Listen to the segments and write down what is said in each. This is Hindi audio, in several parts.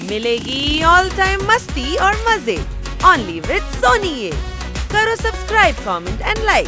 मिलेगी ऑल टाइम मस्ती और मजे ओनली विद सोनी ये। करो सब्सक्राइब, कमेंट एंड लाइक।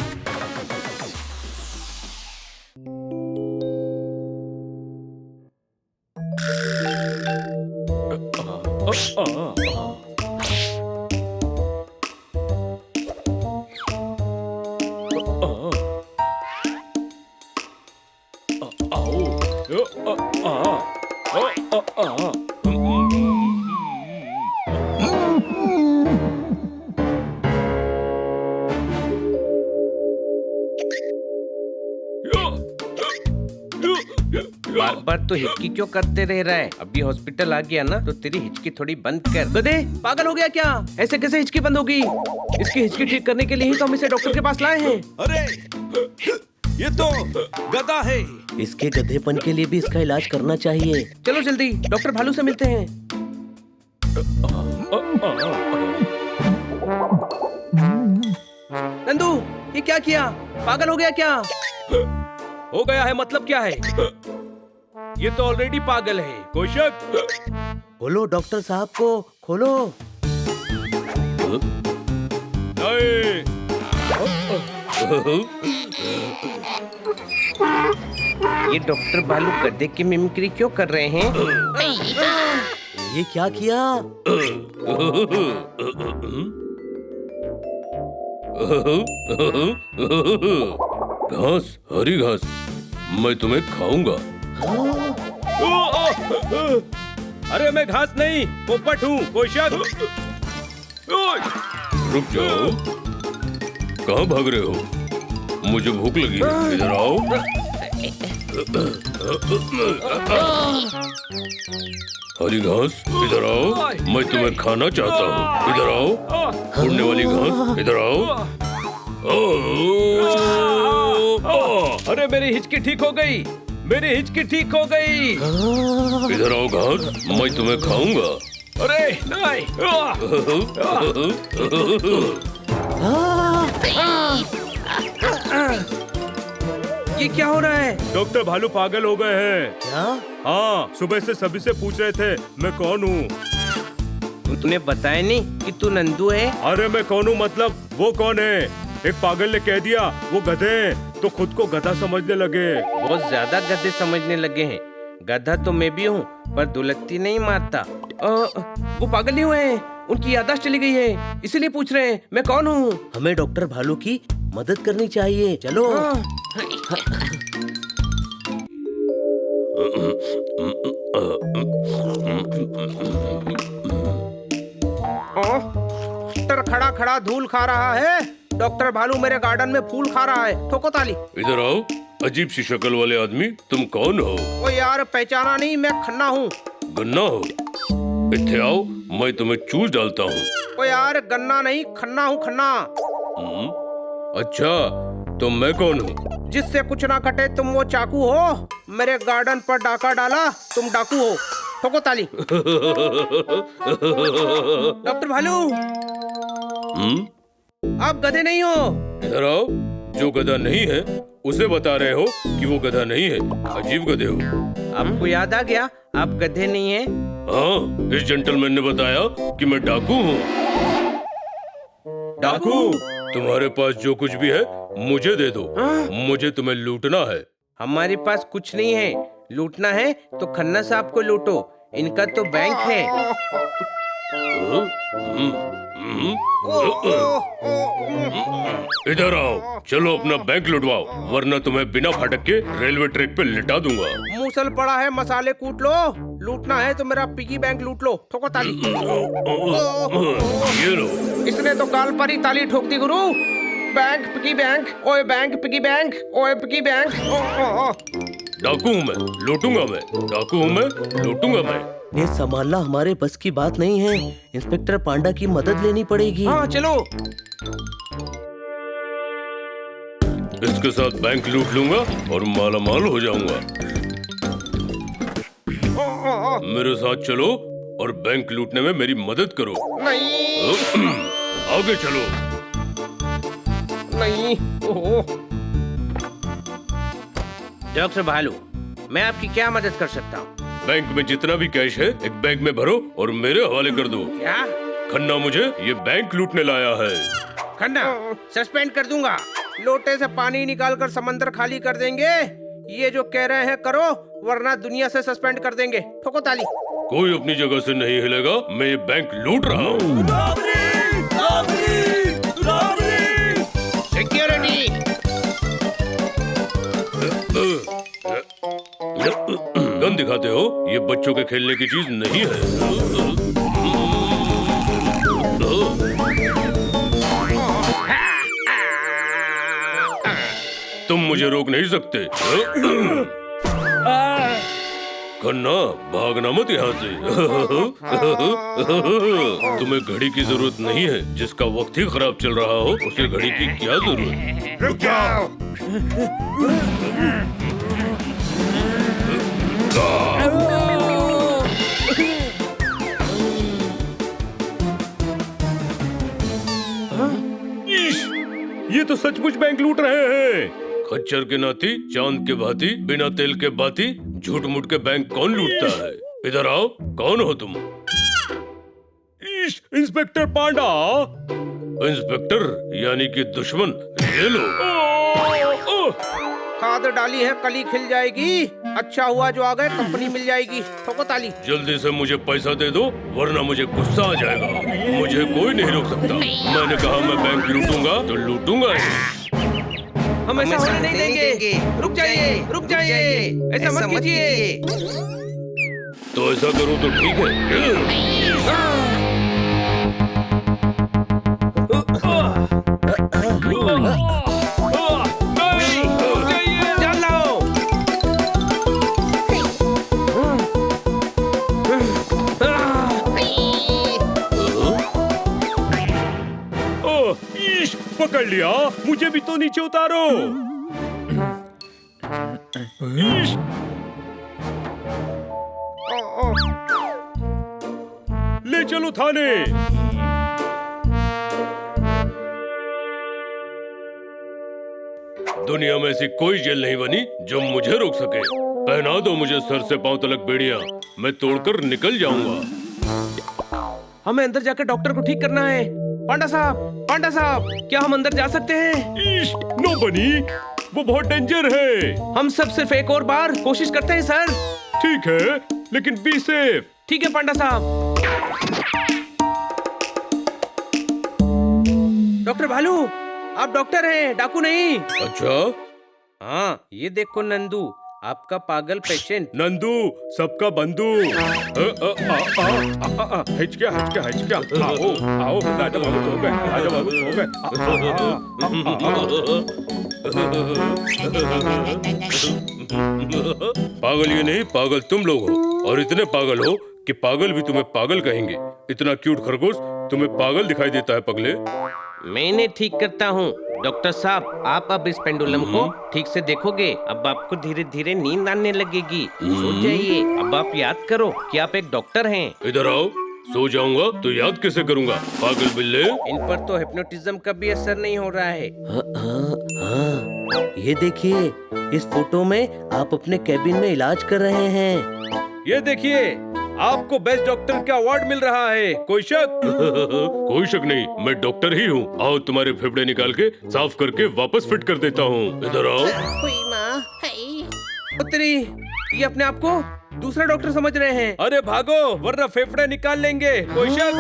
बार बार तो हिचकी क्यों करते रह रहा है? अभी हॉस्पिटल आ गया ना तो तेरी हिचकी थोड़ी बंद कर। गधे, पागल हो गया क्या? ऐसे कैसे हिचकी बंद होगी? इसकी हिचकी ठीक करने के लिए ही तो हम इसे डॉक्टर के पास लाए हैं। अरे ये तो गधा है। इसके गधेपन के लिए भी इसका इलाज करना चाहिए। चलो जल्दी डॉक्टर भालू से मिलते हैं। नंदू, ये क्या किया? पागल हो गया क्या? हो गया है मतलब क्या है? ये तो ऑलरेडी पागल है। कोई शक? खोलो डॉक्टर साहब को, खोलो। नहीं। ये डॉक्टर भालू गधे की मिमिक्री क्यों कर रहे हैं? ये क्या किया? घास, हरी घास, मैं तुम्हें खाऊंगा। अरे मैं घास नहीं, पोपट हूँ। कोई शक? रुक जाओ, कहाँ भाग रहे हो? मुझे भूख लगी है, इधर आओ। हरी घास, इधर आओ, मैं तुम्हें खाना चाहता हूँ। इधर आओ। उड़ने वाली घास, इधर आओ। अरे मेरी हिचकी ठीक हो गई। मेरी हिचकी ठीक हो गई। इधर आओ घास, मैं तुम्हें खाऊंगा। अरे नहीं। ये क्या हो रहा है? डॉक्टर भालू पागल हो गए हैं। क्या? हाँ, सुबह से सभी से पूछ रहे थे मैं कौन हूँ। तूने बताया नहीं कि तू नंदू है? अरे मैं कौन हूँ मतलब वो कौन है? एक पागल ने कह दिया वो गधे हैं, तो खुद को गधा समझने लगे। बहुत ज्यादा गधे समझने लगे हैं। गधा तो मैं भी हूँ, पर दुलत्ती नहीं मारता। वो पागल नहीं हुए हैं, उनकी याददाश्त चली गई है, इसीलिए पूछ रहे हैं मैं कौन हूँ। हमें डॉक्टर भालू की मदद करनी चाहिए। चलो। डॉक्टर खड़ा खड़ा धूल खा रहा है। डॉक्टर भालू मेरे गार्डन में फूल खा रहा है। ठोको ताली। इधर आओ, अजीब सी शक्ल वाले आदमी, तुम कौन हो? ओ यार, पहचाना नहीं? मैं खन्ना हूँ। गन्ना हो? इत्थे आओ, मैं तुम्हें चूस डालता हूँ। ओ यार, गन्ना नहीं, खन्ना हूँ, खन्ना। अच्छा, तो मैं कौन हूँ? जिससे कुछ ना कटे तुम वो चाकू हो। मेरे गार्डन पर डाका डाला, तुम डाकू हो। ठोको ताली। डॉक्टर भालू, आप गधे नहीं हो। इधर आओ, जो गधा नहीं है उसे बता रहे हो कि वो गधा नहीं है। अजीब गधे हो। आपको याद आ गया आप गधे नहीं हैं? हाँ, इस जेंटलमैन ने बताया कि मैं डाकू हूँ। डाकू? तुम्हारे पास जो कुछ भी है मुझे दे दो। मुझे तुम्हें लूटना है। हमारे पास कुछ नहीं है। लूटना है तो खन्ना साहब को लूटो, इनका तो बैंक है। इधर आओ, चलो अपना बैंक लुटवाओ, वरना तुम्हें बिना फाटक के रेलवे ट्रैक पे लिटा दूंगा। मूसल पड़ा है, मसाले कूट लो। लूटना है तो मेरा पिगी बैंक लूट लो। ठोको ताली। ये लो। इसने तो गाल पर ही ताली ठोक दी गुरु। बैंक पिगी बैंक, ओए बैंक पिगी बैंक, ओए पिगी बैंक। डाकू हूँ मैं, लूटूंगा मैं। डाकू हूँ मैं, लूटूंगा मैं। ये संभालना हमारे बस की बात नहीं है। इंस्पेक्टर पांडा की मदद लेनी पड़ेगी। हाँ चलो। इसके साथ बैंक लूट लूंगा और माला माल हो जाऊंगा। मेरे साथ चलो और बैंक लूटने में मेरी मदद करो। नहीं। आगे चलो। नहीं। डॉक्टर भालू, मैं आपकी क्या मदद कर सकता हूँ? बैंक में जितना भी कैश है एक बैग में भरो और मेरे हवाले कर दो। क्या? खन्ना मुझे ये बैंक लूटने लाया है। खन्ना, सस्पेंड कर दूंगा। लोटे से पानी निकाल कर समंदर खाली कर देंगे। ये जो कह रहे हैं करो, वरना दुनिया से सस्पेंड कर देंगे। ठोको ताली। कोई अपनी जगह से नहीं हिलेगा। मैं ये बैंक लूट रहा हूँ। सिक्योरिटी। गन दिखाते हो? ये बच्चों के खेलने की चीज नहीं है। तुम मुझे रोक नहीं सकते। खन्ना, भागना मत यहाँ से। तुम्हें घड़ी की जरूरत नहीं है। जिसका वक्त ही खराब चल रहा हो उसे घड़ी की क्या जरूरत। रुक जाओ। ये तो सचमुच बैंक लूट रहे हैं। खच्चर के नाती, चांद के भांति, बिना तेल के बाती, झूठ मूठ के बैंक कौन लूटता है? इधर आओ। कौन हो तुम? इंस्पेक्टर पांडा। इंस्पेक्टर यानी कि दुश्मन। ये लो। खाद डाली है, कली खिल जाएगी। अच्छा हुआ जो आ गए, कंपनी मिल जाएगी। ठोको ताली। जल्दी से मुझे पैसा दे दो वरना मुझे गुस्सा आ जाएगा। मुझे कोई नहीं रोक सकता। मैंने कहा मैं बैंक लूटूंगा तो लूटूंगा ही। हम ऐसा होने नहीं देंगे। रुक जाइए, रुक जाइए। ऐसा मत कीजिए। तो ऐसा करूं तो ठीक है। जान लाओ। पकड़ लिया। मुझे भी तो नीचे उतारो। ले चलो थाने। दुनिया में ऐसी कोई जेल नहीं बनी जो मुझे रोक सके। पहना दो मुझे सर से पांव तलक बेड़ियां। मैं तोड़कर निकल जाऊंगा। हमें अंदर जाकर डॉक्टर को ठीक करना है। पांडा साहब, क्या हम अंदर जा सकते हैं? नो बनी, वो बहुत डेंजर है। हम सब सिर्फ एक और बार कोशिश करते हैं सर। ठीक है, लेकिन बी सेफ। ठीक है पांडा साहब। डॉक्टर भालू, आप डॉक्टर हैं, डाकू नहीं। अच्छा, हाँ, ये देखो नंदू, आपका पागल पेशेंट। नंदू सबका बंधु। हिचक्या। आओ राजा बाबू तो हो गए। पागल ये नहीं, पागल तुम लोग हो। और इतने पागल हो कि पागल भी तुम्हें पागल कहेंगे। इतना क्यूट खरगोश तुम्हें पागल दिखाई देता है पगले। मैंने ठीक करता हूँ। डॉक्टर साहब, आप अब इस पेंडुलम को ठीक से देखोगे। अब आपको धीरे धीरे नींद आने लगेगी। सो जाइए। अब आप याद करो कि आप एक डॉक्टर हैं। इधर आओ। सो जाऊंगा तो याद कैसे करूंगा? पागल बिल्ले। इन पर तो हिप्नोटिज्म का भी असर नहीं हो रहा है। हाँ, ये देखिए, इस फोटो में आप अपने कैबिन में इलाज कर रहे हैं। ये देखिए, आपको बेस्ट डॉक्टर का अवार्ड मिल रहा है। कोई शक? कोई शक नहीं, मैं डॉक्टर ही हूँ। आओ, तुम्हारे फेफड़े निकाल के साफ करके वापस फिट कर देता हूँ। इधर आओ। पुत्री, ये अपने आप को दूसरा डॉक्टर समझ रहे हैं। अरे भागो, वरना फेफड़े निकाल लेंगे। कोई शक?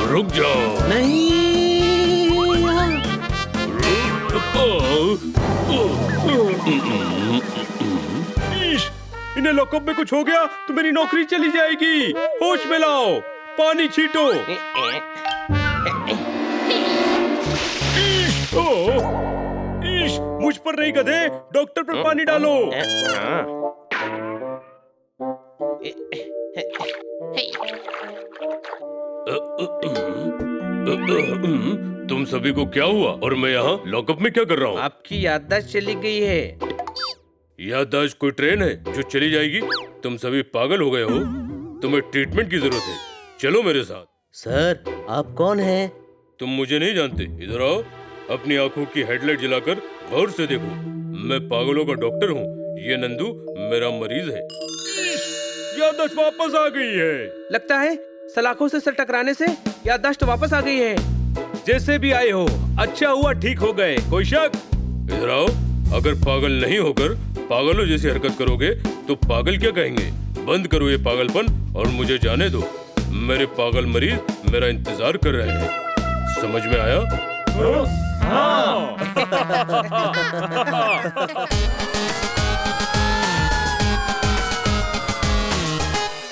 रुक जाओ। नहीं। इन्हें लॉकअप में कुछ हो गया तो मेरी नौकरी चली जाएगी। होश में लाओ, पानी छीटो। मुझ पर नहीं गधे, डॉक्टर पर पानी डालो। तुम सभी को क्या हुआ और मैं यहाँ लॉकअप में क्या कर रहा हूँ? आपकी याददाश्त चली गई है। याददाश्त कोई ट्रेन है जो चली जाएगी? तुम सभी पागल हो गए हो। तुम्हें ट्रीटमेंट की जरूरत है। चलो मेरे साथ। सर, आप कौन हैं? तुम मुझे नहीं जानते। इधर आओ। अपनी आंखों की हेडलाइट जलाकर गौर से देखो। मैं पागलों का डॉक्टर हूँ। ये नंदू मेरा मरीज है। याददाश्त वापस आ गई है। लगता है सलाखों से सर टकराने से याददाश्त वापस आ गई है। जैसे भी आए हो, अच्छा हुआ ठीक हो गए। कोई शक? इधर आओ। अगर पागल नहीं होकर पागलों जैसी हरकत करोगे तो पागल क्या कहेंगे। बंद करो ये पागलपन और मुझे जाने दो। मेरे पागल मरीज मेरा इंतजार कर रहे हैं। समझ में आया? हाँ।